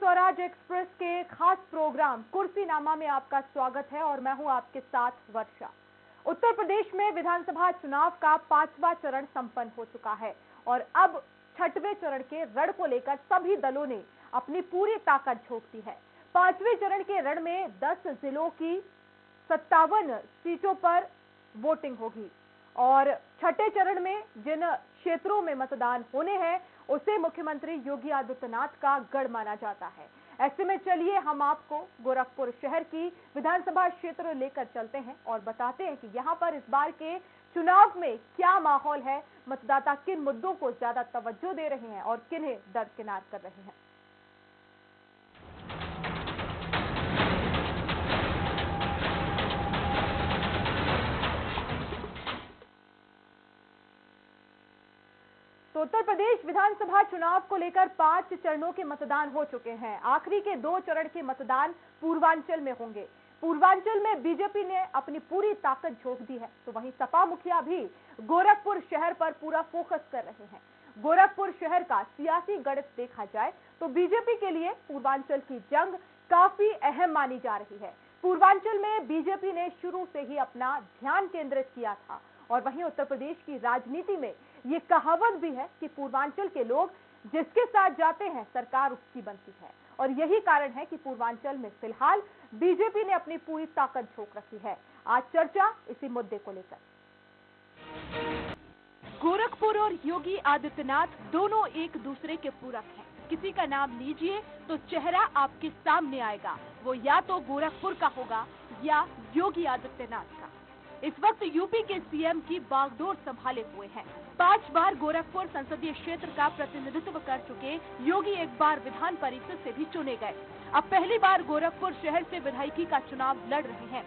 Swaraj express के खास programme कुर्सीनामा में आपका स्वागत है और मैं हूं आपके साथ वर्षा। उत्तर प्रदेश में विधानसभा चुनाव का 5वां चरण संपन्न हो चुका है और अब 6वें चरण के रण को लेकर सभी दलों ने अपनी पूरी ताकत झोंक दी है। 5वें चरण के रण में 10 जिलों की 57 सीटों पर वोटिंग होगी और छठे चरण में जिन क्षेत्रों में मतदान होने हैं उसे मुख्यमंत्री योगी आदित्यनाथ का गढ़ माना जाता है। ऐसे में चलिए हम आपको गोरखपुर शहर की विधानसभा क्षेत्र लेकर चलते हैं और बताते हैं कि यहां पर इस बार के चुनाव में क्या माहौल है, मतदाता किन मुद्दों को ज्यादा तवज्जो दे रहे हैं और किन्हें दरकिनार कर रहे हैं। तो उत्तर प्रदेश विधानसभा चुनाव को लेकर 5 चरणों के मतदान हो चुके हैं। आखिरी के 2 चरण के मतदान पूर्वांचल में होंगे। पूर्वांचल में बीजेपी ने अपनी पूरी ताकत झोंक दी है, तो वहीं सपा मुखिया भी गोरखपुर शहर पर पूरा फोकस कर रहे हैं। गोरखपुर शहर का सियासी गणित देखा जाए तो बीजेपी के लिए पूर्वांचल की जंग काफी अहम मानी जा रही है। पूर्वांचल में बीजेपी ने शुरू से ही अपना ध्यान केंद्रित किया था और वहीं उत्तर प्रदेश की राजनीति में ये कहावत भी है कि पूर्वांचल के लोग जिसके साथ जाते हैं सरकार उसकी बनती है और यही कारण है कि पूर्वांचल में फिलहाल बीजेपी ने अपनी पूरी ताकत झोंक रखी है। आज चर्चा इसी मुद्दे को लेकर। गोरखपुर और योगी आदित्यनाथ दोनों एक दूसरे के पूरक हैं। किसी का नाम लीजिए तो चेहरा आपके सामने आएगा, वो या तो गोरखपुर का होगा या योगी आदित्यनाथ का। इस वक्त यूपी के सीएम की बागडोर संभाले हुए हैं। 5 बार गोरखपुर संसदीय क्षेत्र का प्रतिनिधित्व कर चुके योगी एक बार विधान परिषद से भी चुने गए। अब पहली बार गोरखपुर शहर से विधायकी का चुनाव लड़ रहे हैं।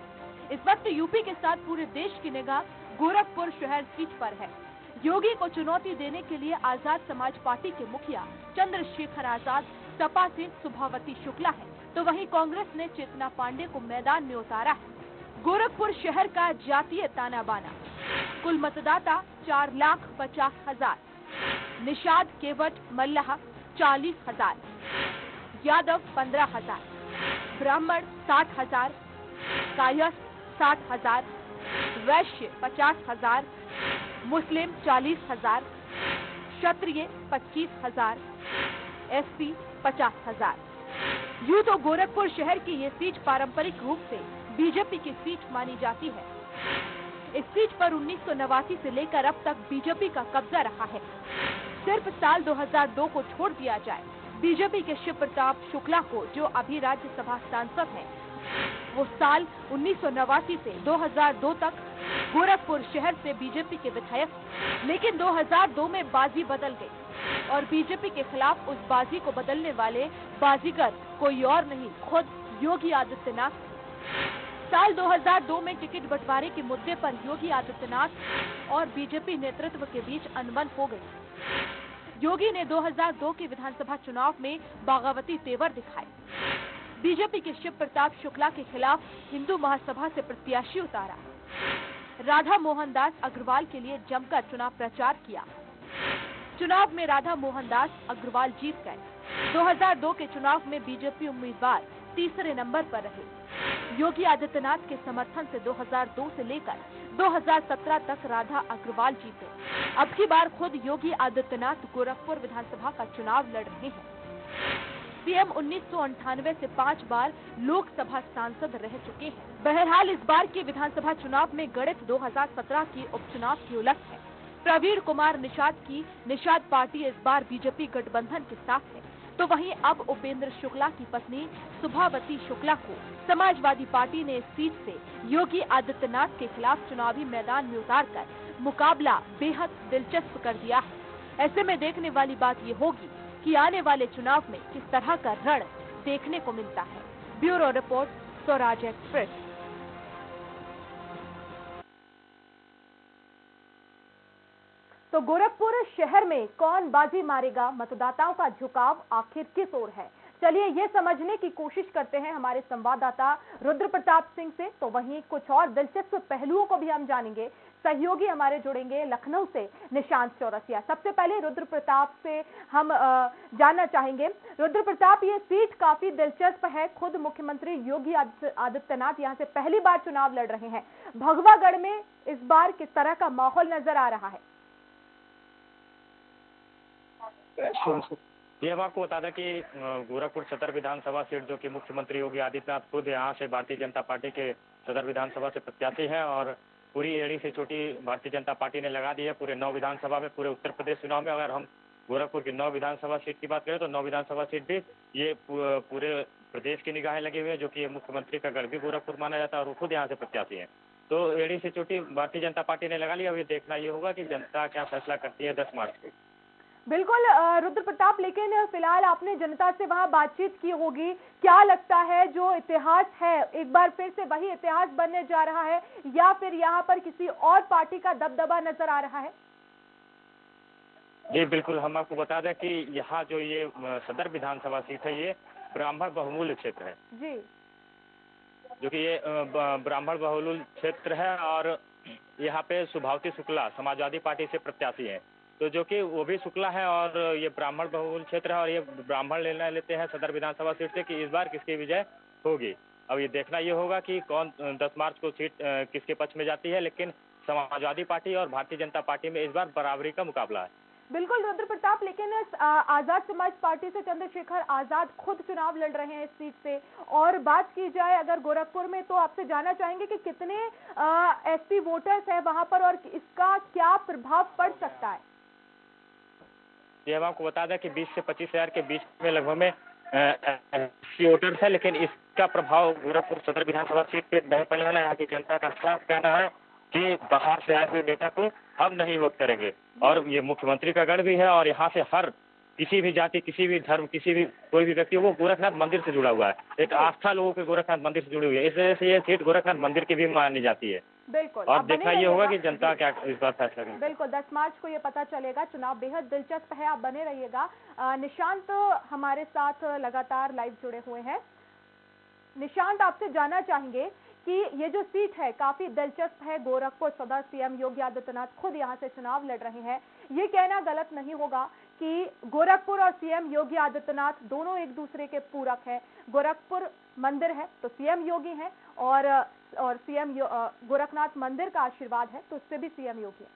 इस वक्त यूपी के साथ पूरे देश की निगाह गोरखपुर शहर सीट पर है। योगी को चुनौती देने के लिए आजाद समाज पार्टी के मुखिया चंद्रशेखर आजाद, सपा से सुभावती शुक्ला है, तो वहीं कांग्रेस ने चेतना पांडे को मैदान में उतारा है। गोरखपुर शहर का जातीय ताना बाना, कुल मतदाता 4,50,000, निषाद केवट मल्लाह 40,000, यादव 15,000, ब्राह्मण 60,000, कायस्थ 60,000, वैश्य 50,000, मुस्लिम 40,000, क्षत्रिय 25,000, एससी 50,000। यूं तो गोरखपुर शहर की ये सीट पारंपरिक रूप से बीजेपी की सीट मानी जाती है। इस सीट पर 1989 से लेकर अब तक बीजेपी का कब्जा रहा है। सिर्फ साल 2002 को छोड़ दिया जाए, बीजेपी के शिव प्रताप शुक्ला को, जो अभी राज्यसभा सांसद हैं, वो साल 1989 से 2002 तक गोरखपुर शहर से बीजेपी के विधायक, लेकिन 2002 में बाजी बदल गई और बीजेपी के खिलाफ उस बाजी को बदलने वाले बाजीगर कोई और नहीं, खुद योगी आदित्यनाथ। साल 2002 में टिकट बंटवारे के मुद्दे पर योगी आदित्यनाथ और बीजेपी नेतृत्व के बीच अनबन हो गई। योगी ने 2002 के विधानसभा चुनाव में बगावती तेवर दिखाए। बीजेपी के शिव प्रताप शुक्ला के खिलाफ हिंदू महासभा से प्रत्याशी उतारा। राधा मोहन दास अग्रवाल के लिए जमकर चुनाव प्रचार किया। चुनाव में राधा मोहन दास अग्रवाल जीत गए। 2002 के चुनाव में बीजेपी उम्मीदवार तीसरे नंबर पर रहे। योगी आदित्यनाथ के समर्थन से 2002 से लेकर 2017 तक राधा अग्रवाल जीते। अब की बार खुद योगी आदित्यनाथ गोरखपुर विधानसभा का चुनाव लड़ रहे हैं। सीएम 1998 से 5 बार लोकसभा सांसद रह चुके हैं। बहरहाल इस बार के विधानसभा चुनाव में गणित 2017 की उपचुनाव की उलट है। प्रवीण कुमार निषाद की निषाद पार्टी इस बार बीजेपी गठबंधन के साथ है, तो वहीं अब उपेंद्र शुक्ला की पत्नी सुभावती शुक्ला को समाजवादी पार्टी ने इस सीट से योगी आदित्यनाथ के खिलाफ चुनावी मैदान में उतारकर मुकाबला बेहद दिलचस्प कर दिया है। ऐसे में देखने वाली बात ये होगी कि आने वाले चुनाव में किस तरह का रण देखने को मिलता है। Bureau report, Swaraj express. तो गोरखपुर शहर में कौन बाजी मारेगा, मतदाताओं का झुकाव आखिर किस ओर है, चलिए ये समझने की कोशिश करते हैं हमारे संवाददाता रुद्र प्रताप सिंह से, तो वहीं कुछ और दिलचस्प पहलुओं को भी हम जानेंगे। सहयोगी हमारे जुड़ेंगे लखनऊ से निशांत चौरसिया। सबसे पहले रुद्र प्रताप से हम जानना चाहेंगे। रुद्र प्रताप, ये सीट काफी दिलचस्प है, खुद मुख्यमंत्री योगी आदित्यनाथ यहाँ से पहली बार चुनाव लड़ रहे हैं। भगवागढ़ में इस बार किस तरह का माहौल नजर आ रहा है? ये हम आपको बता दें कि गोरखपुर सदर विधानसभा सीट जो कि मुख्यमंत्री योगी आदित्यनाथ खुद यहाँ से भारतीय जनता पार्टी के सदर विधानसभा से प्रत्याशी हैं और पूरी एड़ी से चोटी भारतीय जनता पार्टी ने लगा दी है पूरे 9 विधानसभा में, पूरे उत्तर प्रदेश चुनाव में। अगर हम गोरखपुर की 9 विधानसभा सीट की बात करें तो 9 विधानसभा सीट भी ये पूरे प्रदेश की निगाहें लगी हुई है, जो कि मुख्यमंत्री का गढ़ भी गोरखपुर माना जाता है और वो खुद यहाँ से प्रत्याशी है। तो एड़ी से चोटी भारतीय जनता पार्टी ने लगा लिया। अब ये देखना ये होगा कि जनता क्या फैसला करती है 10 मार्च को। बिल्कुल रुद्र प्रताप, लेकिन फिलहाल आपने जनता से वहां बातचीत की होगी, क्या लगता है जो इतिहास है एक बार फिर से वही इतिहास बनने जा रहा है या फिर यहाँ पर किसी और पार्टी का दबदबा नजर आ रहा है? जी बिल्कुल, हम आपको बता दें कि यहाँ जो ये सदर विधानसभा सीट है ये ब्राह्मण बहुमूल्य क्षेत्र है जी, जो कि ये ब्राह्मण बहुमूल्य क्षेत्र है और यहाँ पे सुभावती शुक्ला समाजवादी पार्टी से प्रत्याशी है, तो जो कि वो भी शुक्ला है और ये ब्राह्मण बहुमूल्य क्षेत्र है और ये ब्राह्मण निर्णय लेते हैं सदर विधानसभा सीट से कि इस बार किसकी विजय होगी। अब ये देखना ये होगा कि कौन 10 मार्च को सीट किसके पक्ष में जाती है, लेकिन समाजवादी पार्टी और भारतीय जनता पार्टी में इस बार बराबरी का मुकाबला है। बिल्कुल रुद्र प्रताप, लेकिन आजाद समाज पार्टी से चंद्रशेखर आजाद खुद चुनाव लड़ रहे हैं इस सीट से। और बात की जाए अगर गोरखपुर में, तो आपसे जानना चाहेंगे कि कितने एसटी वोटर्स हैं वहां पर और इसका क्या प्रभाव पड़ सकता है? ये हम आपको बता दें कि 20 से 25 हजार के बीच में लगभग में एससी वोटर्स है, लेकिन इसका प्रभाव गोरखपुर सदर विधानसभा सीट पे नहीं पड़ने वाला है। यहाँ की जनता का साफ कहना है कि बाहर से आए हुए नेता को हम नहीं वोट करेंगे और ये मुख्यमंत्री का गढ़ भी है और यहाँ से हर किसी भी जाति, किसी भी धर्म, किसी भी कोई भी व्यक्ति वो गोरखनाथ मंदिर से जुड़ा हुआ है। एक आस्था लोगों के गोरखनाथ मंदिर से जुड़ी हुई है, इस वजह से ये सीट गोरखनाथ मंदिर की भी मानी जाती है। बिल्कुल, और देखना ये होगा कि जनता क्या इस बार फैसला करेगी। बिल्कुल 10 मार्च को ये पता चलेगा। चुनाव बेहद दिलचस्प है, आप बने रहिएगा। निशांत हमारे साथ लगातार लाइव जुड़े हुए हैं। निशांत, आपसे जानना चाहेंगे कि ये जो सीट है काफी दिलचस्प है, गोरखपुर सदर सीएम योगी आदित्यनाथ खुद यहाँ से चुनाव लड़ रहे हैं। ये कहना गलत नहीं होगा कि गोरखपुर और सीएम योगी आदित्यनाथ दोनों एक दूसरे के पूरक हैं। गोरखपुर मंदिर है तो सीएम योगी हैं और सीएम गोरखनाथ मंदिर का आशीर्वाद है तो उससे भी सीएम योगी है।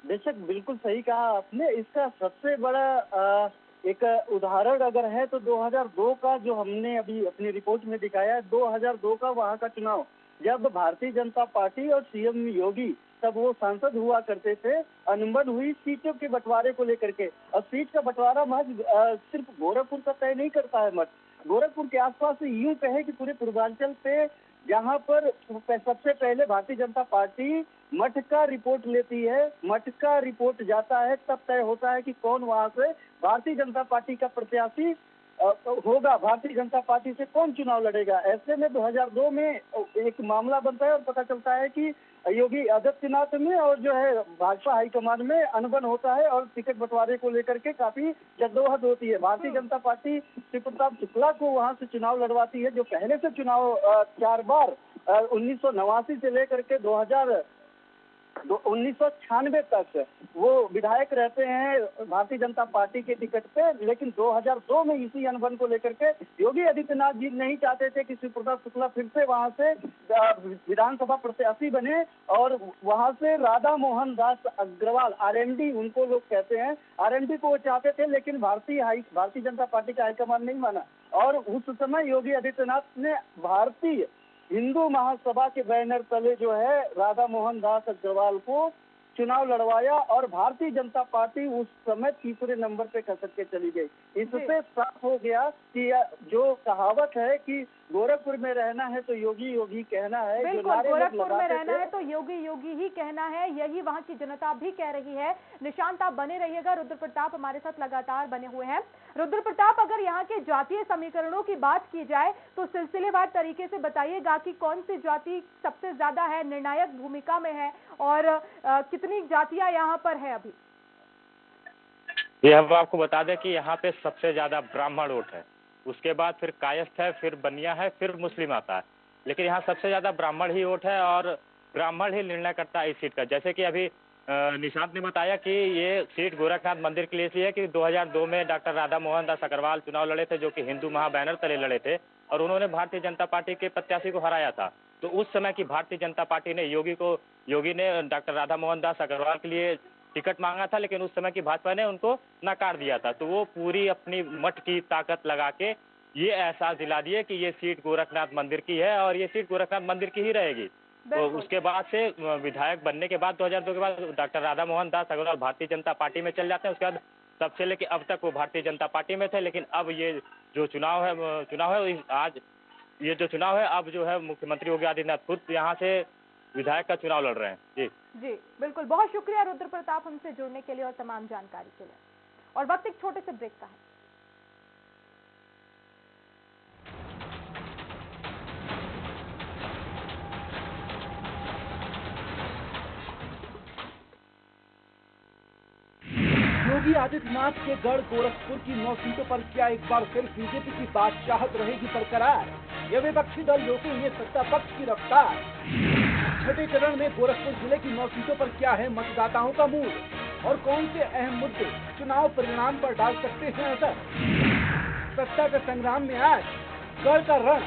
बेशक बिल्कुल सही कहा आपने। इसका सबसे बड़ा एक उदाहरण अगर है तो 2002 का जो हमने अभी अपनी रिपोर्ट में दिखाया है, 2002 का वहाँ का चुनाव, जब भारतीय जनता पार्टी और सीएम योगी तब वो सांसद हुआ करते थे, अनबन हुई सीटों के बंटवारे को लेकर के। और सीट का बंटवारा महज सिर्फ गोरखपुर का तय नहीं करता है मत, गोरखपुर के आसपास से यूं कहे कि पूरे पूर्वांचल पे जहाँ पर सबसे पहले भारतीय जनता पार्टी मठ का रिपोर्ट लेती है, मठ का रिपोर्ट जाता है, तब तय होता है कि कौन वहां से भारतीय जनता पार्टी का प्रत्याशी होगा, भारतीय जनता पार्टी से कौन चुनाव लड़ेगा। ऐसे में 2002 में एक मामला बनता है और पता चलता है कि योगी आदित्यनाथ में और जो है भाजपा हाईकमान में अनबन होता है और टिकट बंटवारे को लेकर के काफी जद्दोजहद होती है। भारतीय जनता पार्टी श्री प्रताप शुक्ला को वहां से चुनाव लड़वाती है, जो पहले से चुनाव 4 बार 1989 से लेकर के 1996 तक वो विधायक रहते हैं भारतीय जनता पार्टी के टिकट पे। लेकिन 2002 में इसी अनबन को लेकर के योगी आदित्यनाथ जी नहीं चाहते थे कि श्री प्रताप शुक्ला फिर से वहां से विधानसभा प्रत्याशी बने और वहां से राधा मोहन दास अग्रवाल, आरएमडी उनको लोग कहते हैं, आरएमडी को वो चाहते थे, लेकिन भारतीय जनता पार्टी का हाईकमान नहीं माना। और उस समय योगी आदित्यनाथ ने भारतीय हिंदू महासभा के बैनर तले जो है राधा मोहन दास अग्रवाल को चुनाव लड़वाया और भारतीय जनता पार्टी उस समय तीसरे नंबर पे खसक के चली गई। इससे साफ हो गया कि जो कहावत है कि गोरखपुर में रहना है तो योगी योगी कहना है, बिल्कुल गोरखपुर में रहना है तो योगी योगी ही कहना है, यही वहां की जनता भी कह रही है। निशांत, आप बने रहिएगा। रुद्र प्रताप हमारे साथ लगातार बने हुए हैं। रुद्र प्रताप, अगर यहाँ के जातीय समीकरणों की बात की जाए तो सिलसिलेवार तरीके से बताइएगा कि कौन सी जाति सबसे ज्यादा है, निर्णायक भूमिका में है और कितनी जातियां यहाँ पर है अभी? ये हम आपको बता दें कि यहाँ पे सबसे ज्यादा ब्राह्मण वोट है, उसके बाद फिर कायस्थ है, फिर बनिया है, फिर मुस्लिम आता है, लेकिन यहाँ सबसे ज्यादा ब्राह्मण ही वोट है और ब्राह्मण ही निर्णय करता है इस सीट का। जैसे कि अभी निशांत ने बताया कि ये सीट गोरखनाथ मंदिर के लिए इसलिए है कि 2002 में डॉक्टर राधा मोहन दास अग्रवाल चुनाव लड़े थे, जो कि हिंदू महाबैनर तले लड़े थे और उन्होंने भारतीय जनता पार्टी के प्रत्याशी को हराया था। तो उस समय की भारतीय जनता पार्टी ने योगी ने डॉक्टर राधा मोहन दास अग्रवाल के लिए टिकट मांगा था, लेकिन उस समय की भाजपा ने उनको नकार दिया था। तो वो पूरी अपनी मठ की ताकत लगा के ये एहसास दिला दिए कि ये सीट गोरखनाथ मंदिर की है और ये सीट गोरखनाथ मंदिर की ही रहेगी। तो उसके बाद से विधायक बनने के बाद 2002 के बाद डॉक्टर राधा मोहन दास अग्रवाल भारतीय जनता पार्टी में चल जाते हैं। उसके बाद तब से लेके अब तक वो भारतीय जनता पार्टी में थे, लेकिन अब ये जो चुनाव है आज ये जो चुनाव है, अब जो है मुख्यमंत्री योगी आदित्यनाथ खुद यहाँ से विधायक का चुनाव लड़ रहे हैं। जी जी बिल्कुल, बहुत शुक्रिया रुद्र प्रताप हमसे जुड़ने के लिए और तमाम जानकारी के लिए। और वक्त एक छोटे से ब्रेक का है। योगी आदित्यनाथ के गढ़ गोरखपुर की 9 सीटों पर क्या एक बार फिर बीजेपी की बादशाहत रहेगी बरकरार? यह विपक्षी दल रोकेंगे सत्ता पक्ष की रफ्तार। छठे चरण में गोरखपुर जिले की 9 सीटों पर क्या है मतदाताओं का मूड और कौन से अहम मुद्दे चुनाव परिणाम पर डाल सकते हैं असर? सत्ता के संग्राम में आज गढ़ का रण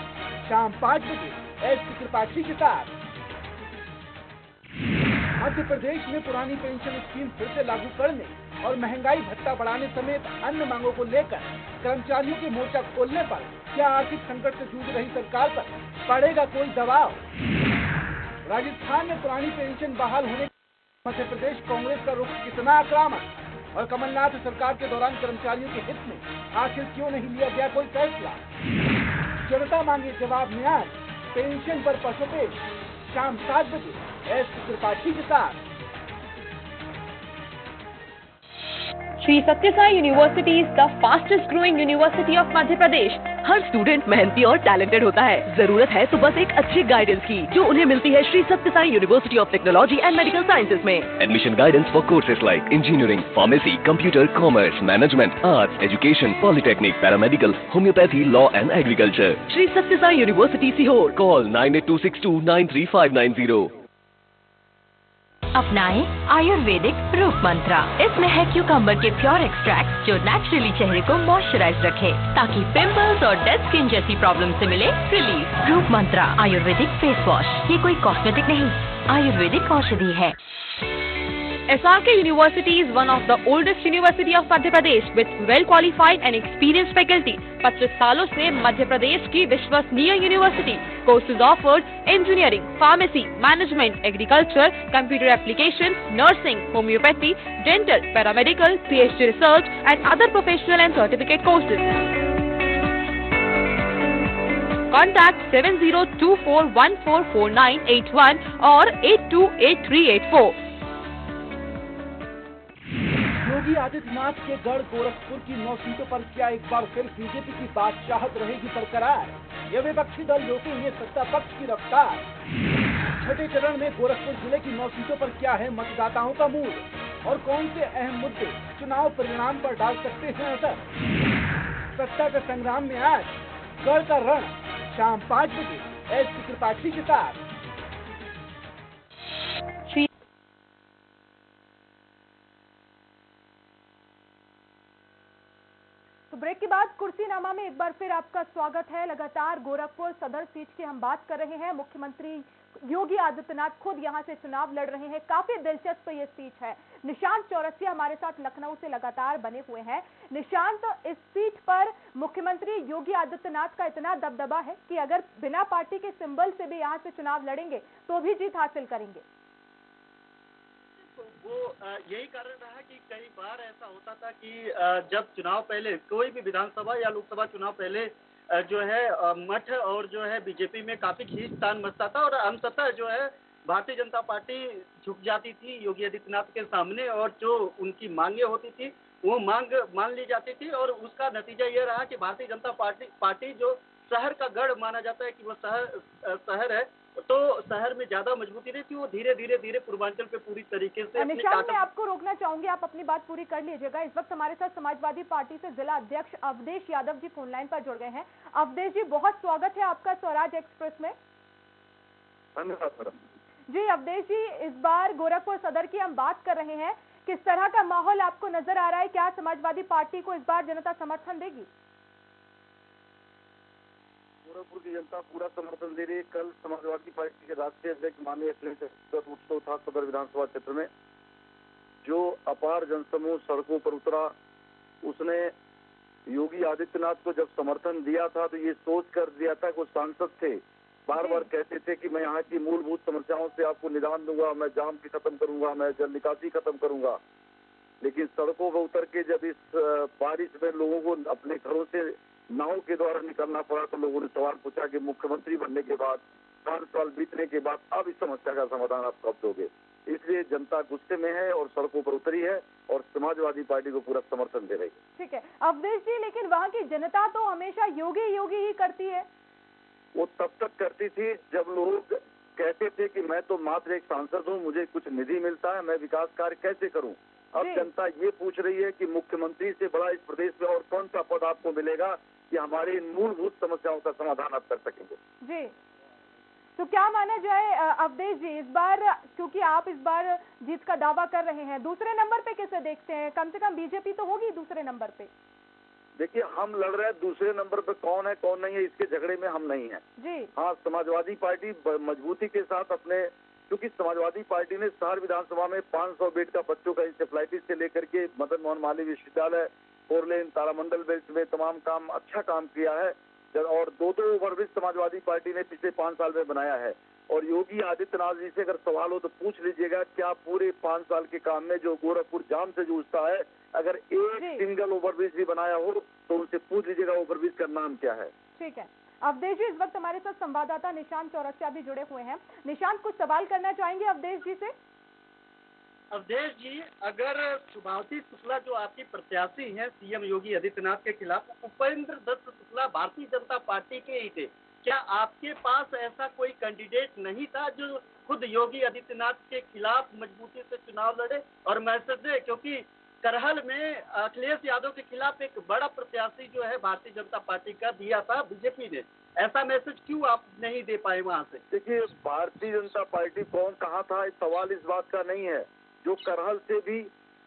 शाम 5 बजे एसपी त्रिपाठी के साथ। मध्य प्रदेश में पुरानी पेंशन स्कीम फिर से लागू करने और महंगाई भत्ता बढ़ाने समेत अन्य मांगों को लेकर कर्मचारियों के मोर्चा खोलने पर क्या आर्थिक संकट से जूझ रही सरकार पर पड़ेगा कोई दबाव? राजस्थान में पुरानी पेंशन बहाल होने मध्य प्रदेश कांग्रेस का रुख कितना आक्रामक और कमलनाथ सरकार के दौरान कर्मचारियों के हित में आखिर क्यों नहीं लिया गया कोई फैसला? जनता मांगे जवाब में आज पेंशन पर पसपेश शाम 7 बजे एसपी त्रिपाठी के साथ। श्री सत्य Sai university is the fastest growing university of Madhya Pradesh. Her student मेहनती और टैलेंटेड होता है। जरूरत है तो बस एक अच्छी गाइडेंस की, जो उन्हें मिलती है श्री सत्य Sai university of technology and medical sciences में। Admission guidance for courses like engineering, pharmacy, computer, commerce, management, arts, education, polytechnic, paramedical, homeopathy, law and agriculture. Shri सत्य साई यूनिवर्सिटी सीहोर। Call 9826293590. अपनाएं आयुर्वेदिक रूप मंत्रा। इसमें है क्यूकम्बर के प्योर एक्सट्रैक्ट जो नेचुरली चेहरे को मॉइस्चराइज रखे, ताकि पिंपल्स और डेड स्किन जैसी प्रॉब्लम से मिले रिलीफ। रूप मंत्रा आयुर्वेदिक फेस वॉश, ये कोई कॉस्मेटिक नहीं, आयुर्वेदिक औषधि है। SRK University is one of the oldest university of Madhya Pradesh with well qualified and experienced faculty। 25 सालों से मध्य प्रदेश की विश्वसनीय university. Courses offered engineering, pharmacy, management, agriculture, computer applications, nursing, homeopathy, dental, paramedical, PhD research and other professional and certificate courses। Contact 7024144981 और 828384। योगी आदित्यनाथ के गढ़ गोरखपुर की 9 सीटों पर क्या एक बार फिर बीजेपी की बादशाहत रहेगी बरकरार? यह विपक्षी दल रोकेंगे सत्ता पक्ष की रफ्तार। छठे चरण में गोरखपुर जिले की 9 सीटों पर क्या है मतदाताओं का मूड और कौन से अहम मुद्दे चुनाव परिणाम पर डाल सकते हैं असर? सत्ता के संग्राम में आज गढ़ का रण शाम 5 बजे एसपी त्रिपाठी के साथ। तो ब्रेक के बाद कुर्सीनामा में एक बार फिर आपका स्वागत है। लगातार गोरखपुर सदर सीट की हम बात कर रहे हैं। मुख्यमंत्री योगी आदित्यनाथ खुद यहां से चुनाव लड़ रहे हैं। काफी दिलचस्प ये सीट है। निशांत चौरसिया हमारे साथ लखनऊ से लगातार बने हुए हैं। निशांत, इस सीट पर मुख्यमंत्री योगी आदित्यनाथ का इतना दबदबा है कि अगर बिना पार्टी के सिंबल से भी यहां से चुनाव लड़ेंगे तो भी जीत हासिल करेंगे। वो यही कारण रहा कि कई बार ऐसा होता था कि जब चुनाव पहले कोई भी विधानसभा या लोकसभा चुनाव पहले जो है मठ और जो है बीजेपी में काफी खींचतान मचता था और अंततः जो है भारतीय जनता पार्टी झुक जाती थी योगी आदित्यनाथ के सामने और जो उनकी मांगे होती थी वो मांग मान ली जाती थी और उसका नतीजा ये रहा कि भारतीय जनता पार्टी जो शहर का गढ़ माना जाता है कि वो शहर है, तो शहर में ज्यादा मजबूती रहती, वो धीरे धीरे पूर्वांचल पे पूरी तरीके से अपने निशांत, मैं आपको रोकना चाहूंगी, आप अपनी बात पूरी कर लीजिएगा। इस वक्त हमारे साथ समाजवादी पार्टी से जिला अध्यक्ष अवधेश यादव जी फोन लाइन पर जुड़ गए हैं। अवधेश जी, बहुत स्वागत है आपका स्वराज एक्सप्रेस में। धन्यवाद मैडम जी अवधेश जी, इस बार गोरखपुर सदर की हम बात कर रहे हैं, किस तरह का माहौल आपको नजर आ रहा है? क्या समाजवादी पार्टी को इस बार जनता समर्थन देगी? गोरखपुर की जनता पूरा समर्थन दे रही है। कल समाजवादी पार्टी के राष्ट्रीय अध्यक्ष माननीय अखिलेश उत्सव था सदर विधानसभा क्षेत्र में। जो अपार जनसमूह सड़कों पर उतरा, उसने योगी आदित्यनाथ को जब समर्थन दिया था तो ये सोच कर दिया था कि वो सांसद थे, बार बार कहते थे कि मैं यहाँ की मूलभूत समस्याओं से आपको निदान दूंगा, मैं जाम की खत्म करूंगा, मैं जल निकासी खत्म करूंगा। लेकिन सड़कों पर उतर के जब इस बारिश में लोगों को अपने घरों से नाव के द्वारा निकलना पड़ा तो लोगों ने सवाल पूछा कि मुख्यमंत्री बनने के बाद 5 साल बीतने के बाद अब इस समस्या का समाधान आप कब दोगे। इसलिए जनता गुस्से में है और सड़कों पर उतरी है और समाजवादी पार्टी को पूरा समर्थन दे रही है। ठीक है अवधेश जी, लेकिन वहाँ की जनता तो हमेशा योगी योगी ही करती है। वो तब तक करती थी जब लोग कहते थे कि मैं तो मात्र एक सांसद हूँ, मुझे कुछ निधि मिलता है, मैं विकास कार्य कैसे करूँ। अब जनता ये पूछ रही है कि मुख्यमंत्री से बड़ा इस प्रदेश में और कौन सा पद आपको मिलेगा कि हमारी इन मूलभूत समस्याओं का समाधान आप कर सकेंगे। जी, तो क्या माना जाए अवधेश जी, इस बार क्योंकि आप इस बार जीत का दावा कर रहे हैं, दूसरे नंबर पे कैसे देखते हैं? कम से कम बीजेपी तो होगी दूसरे नंबर पे। देखिए, हम लड़ रहे हैं, दूसरे नंबर पे कौन है कौन नहीं है इसके झगड़े में हम नहीं हैं। जी हाँ, समाजवादी पार्टी मजबूती के साथ अपने, क्योंकि समाजवादी पार्टी ने शहर विधानसभा में 500 बेड का बच्चों का इंसेफ्लाइटिस से लेकर के मदन मोहन मालवीय विश्वविद्यालय, 4 लेन, तारामंडल बेल्ट में तमाम काम अच्छा काम किया है और 2 ओवरब्रिज समाजवादी पार्टी ने पिछले 5 साल में बनाया है। और योगी आदित्यनाथ जी से अगर सवाल हो तो पूछ लीजिएगा, क्या पूरे 5 साल के काम में जो गोरखपुर जाम से जूझता है, अगर एक सिंगल ओवरब्रिज भी बनाया हो तो उनसे पूछ लीजिएगा ओवरब्रिज का नाम क्या है। ठीक है अवधेश जी, इस वक्त हमारे साथ संवाददाता निशांत चौरसिया भी जुड़े हुए हैं। निशांत, कुछ सवाल करना चाहेंगे अवधेश जी से? अवधेश जी, अगर सुभावती शुक्ला जो आपकी प्रत्याशी हैं सीएम योगी आदित्यनाथ के खिलाफ, उपेंद्र दत्त शुक्ला भारतीय जनता पार्टी के ही थे, क्या आपके पास ऐसा कोई कैंडिडेट नहीं था जो खुद योगी आदित्यनाथ के खिलाफ मजबूती से चुनाव लड़े और मैसेज दे? क्योंकि करहल में अखिलेश यादव के खिलाफ एक बड़ा प्रत्याशी जो है भारतीय जनता पार्टी का दिया था बीजेपी ने, ऐसा मैसेज क्यों आप नहीं दे पाए वहाँ से? देखिए, भारतीय जनता पार्टी कौन कहाँ था, सवाल इस बात का नहीं है। जो करहल से भी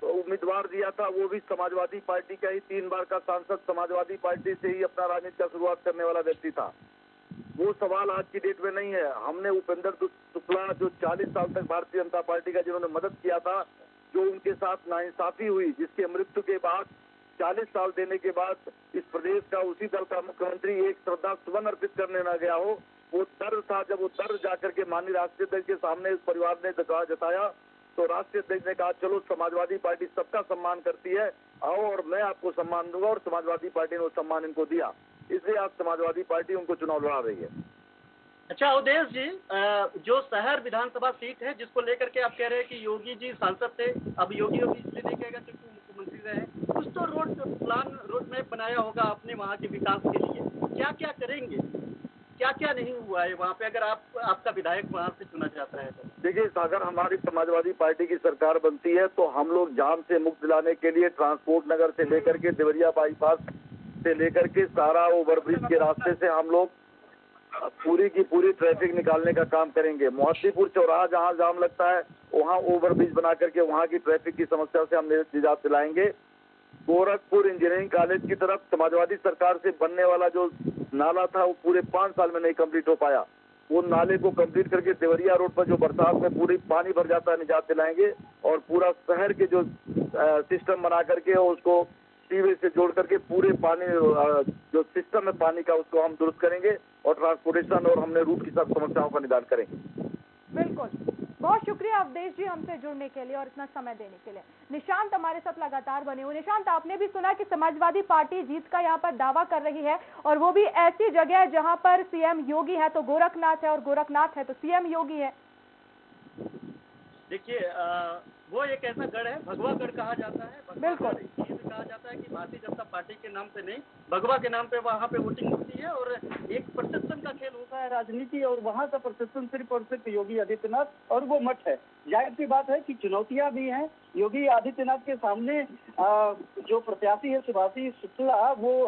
उम्मीदवार दिया था वो भी समाजवादी पार्टी का ही, 3 बार का सांसद, समाजवादी पार्टी से ही अपना राजनीति का शुरुआत करने वाला व्यक्ति था। वो सवाल आज की डेट में नहीं है। हमने उपेंद्र शुक्ला जो 40 साल तक भारतीय जनता पार्टी का जिन्होंने मदद किया था, जो उनके साथ नाइंसाफी हुई, जिसके मृत्यु के बाद 40 साल देने के बाद इस प्रदेश का उसी दल का मुख्यमंत्री एक श्रद्धा सुमन अर्पित करने न गया हो, वो दर्द था। जब वो दर्द जाकर के माननीय राष्ट्रीय अध्यक्ष के सामने इस परिवार ने जताया तो राष्ट्रीय अध्यक्ष ने कहा चलो समाजवादी पार्टी सबका सम्मान करती है, आओ और मैं आपको सम्मान दूंगा, और समाजवादी पार्टी ने वो सम्मान इनको दिया। इसलिए आज समाजवादी पार्टी उनको चुनाव लड़ा रही है। अच्छा अवधेश जी, जो शहर विधानसभा सीट है जिसको लेकर के आप कह रहे हैं कि योगी जी सांसद थे, अब योगी इसलिए नहीं कहेगा क्योंकि मुख्यमंत्री रहे, कुछ तो रोड मैप बनाया होगा आपने वहाँ के विकास के लिए, क्या क्या करेंगे, क्या क्या नहीं हुआ है वहाँ पे, अगर आपका विधायक वहाँ से चुना जाता है तो? देखिए, अगर हमारी समाजवादी पार्टी की सरकार बनती है तो हम लोग जाम से मुक्त दिलाने के लिए ट्रांसपोर्ट नगर से लेकर के देवरिया बाईपास से लेकर के सारा ओवरब्रिज के रास्ते से हम लोग पूरी की पूरी ट्रैफिक निकालने का काम करेंगे। मोहद्दीपुर चौराहा जहाँ जाम लगता है वहाँ ओवरब्रिज बना करके वहाँ की ट्रैफिक की समस्या से हम निजात दिलाएंगे। गोरखपुर इंजीनियरिंग कॉलेज की तरफ समाजवादी सरकार से बनने वाला जो नाला था वो पूरे 5 साल में नहीं कंप्लीट हो पाया, वो नाले को कंप्लीट करके देवरिया रोड पर जो बरसात में पूरी पानी भर जाता है निजात दिलाएंगे, और पूरा शहर के जो सिस्टम बना करके उसको सीवेज से जोड़ करके पूरे पानी जो सिस्टम है पानी का उसको हम दुरुस्त करेंगे और ट्रांसपोर्टेशन और हमने रूट की सब समस्याओं का निदान करेंगे। बिल्कुल, बहुत शुक्रिया अवधेश जी हमसे जुड़ने के लिए और इतना समय देने के लिए। निशांत हमारे साथ लगातार बने हुए। निशांत, आपने भी सुना कि समाजवादी पार्टी जीत का यहाँ पर दावा कर रही है, और वो भी ऐसी जगह है जहाँ पर सीएम योगी है तो गोरखनाथ है और गोरखनाथ है तो सीएम योगी है। देखिए, वो एक ऐसा गढ़ है, भगवा गढ़ कहा जाता है। बिल्कुल। कहा जाता है कि भारतीय जनता पार्टी के नाम पे नहीं, भगवा के नाम पे वहाँ पे वोटिंग होती है और एक परसेप्शन का खेल होता है राजनीति, और वहाँ का परसेप्शन सिर्फ और सिर्फ योगी आदित्यनाथ और वो मठ है। जाहिर सी बात है कि चुनौतियां भी हैं योगी आदित्यनाथ के सामने। जो प्रत्याशी है सुभाषी शुक्ला, वो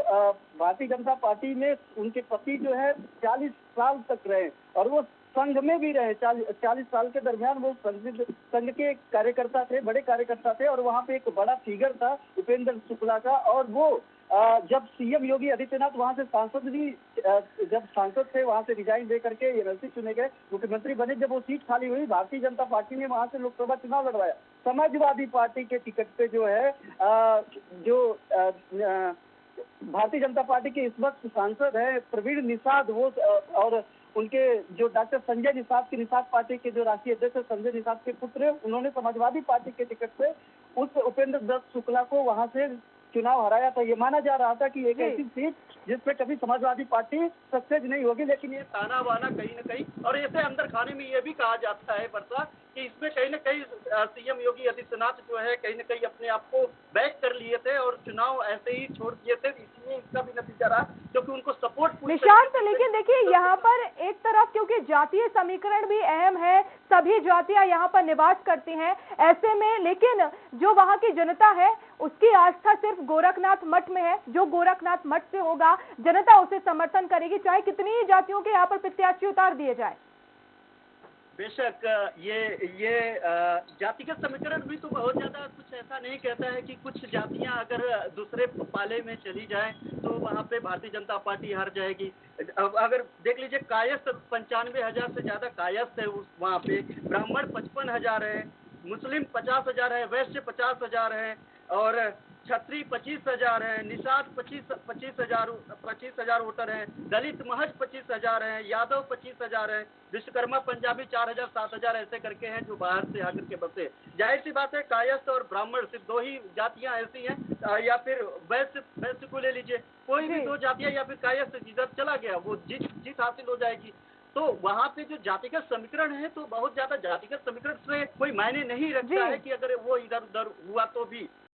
भारतीय जनता पार्टी में उनके पति जो है 40 साल तक रहे और वो संघ में भी रहे। 40 साल के दरमियान वो संघ के कार्यकर्ता थे, बड़े कार्यकर्ता थे, और वहाँ पे एक बड़ा फिगर था उपेंद्र शुक्ला का। और वो जब सीएम योगी आदित्यनाथ वहाँ से जब सांसद थे वहाँ से रिजाइन दे करके एमएलसी चुने गए, मुख्यमंत्री बने, जब वो सीट खाली हुई भारतीय जनता पार्टी ने वहाँ से लोकसभा चुनाव लड़वाया। समाजवादी पार्टी के टिकट पे जो है भारतीय जनता पार्टी के इस वक्त सांसद है प्रवीण निषाद, वो और उनके जो डॉक्टर संजय निषाद की निषाद पार्टी के जो राष्ट्रीय अध्यक्ष है संजय निषाद के पुत्र, उन्होंने समाजवादी पार्टी के टिकट पे उस उपेंद्र दत्त शुक्ला को वहां से चुनाव हराया था। ये माना जा रहा था कि एक ऐसी सीट जिसपे कभी समाजवादी पार्टी सक्सेस नहीं होगी, लेकिन ये ताना बाना कहीं न कहीं, और ऐसे अंदर खाने में ये भी कहा जाता है वर्षा कि इसमें कहीं न कहीं सीएम योगी आदित्यनाथ जो है कहीं न कहीं अपने आप को बैक कर लिए थे और चुनाव ऐसे ही छोड़ दिए थे, इसलिए इसका भी नतीजा रहा क्योंकि उनको सपोर्ट निशांत। लेकिन देखिए यहाँ पर एक तरफ क्योंकि जातीय समीकरण भी अहम है, सभी जातियां यहाँ पर निवास करती हैं, ऐसे में लेकिन जो वहाँ की जनता है उसकी आस्था सिर्फ गोरखनाथ मठ में है। जो गोरखनाथ मठ से होगा जनता उसे समर्थन करेगी, चाहे कितनी ही जातियों के यहाँ पर प्रत्याशी उतार दिए जाए। बेशक ये जातिगत समीकरण भी तो बहुत ज्यादा कुछ ऐसा नहीं कहता है कि कुछ जातियां अगर दूसरे पाले में चली जाएं तो वहां पे भारतीय जनता पार्टी हार जाएगी। अगर देख लीजिए कायस्थ 95,000 से ज्यादा कायस्थ है वहाँ पे, ब्राह्मण 55,000 है, मुस्लिम 50,000 है, वैश्य 50,000 है और छत्री 25,000 है, निषाद 25,000 वोटर हैं, दलित महज 25,000 हैं, यादव 25,000 हैं, विश्वकर्मा पंजाबी 4,000 7,000 ऐसे करके हैं जो बाहर से आकर के बसे। जाहिर सी बात है कायस्थ और ब्राह्मण सिर्फ दो ही जातियां ऐसी हैं, या फिर वैश्य को ले लीजिए, कोई भी दो जातियां या फिर कायस्थ जिधर चला गया वो जीत हासिल हो जाएगी। तो वहाँ पे जो जातिगत समीकरण है तो बहुत ज्यादा जातिगत समीकरण से कोई मायने नहीं रखता है कि अगर वो इधर उधर हुआ तो भी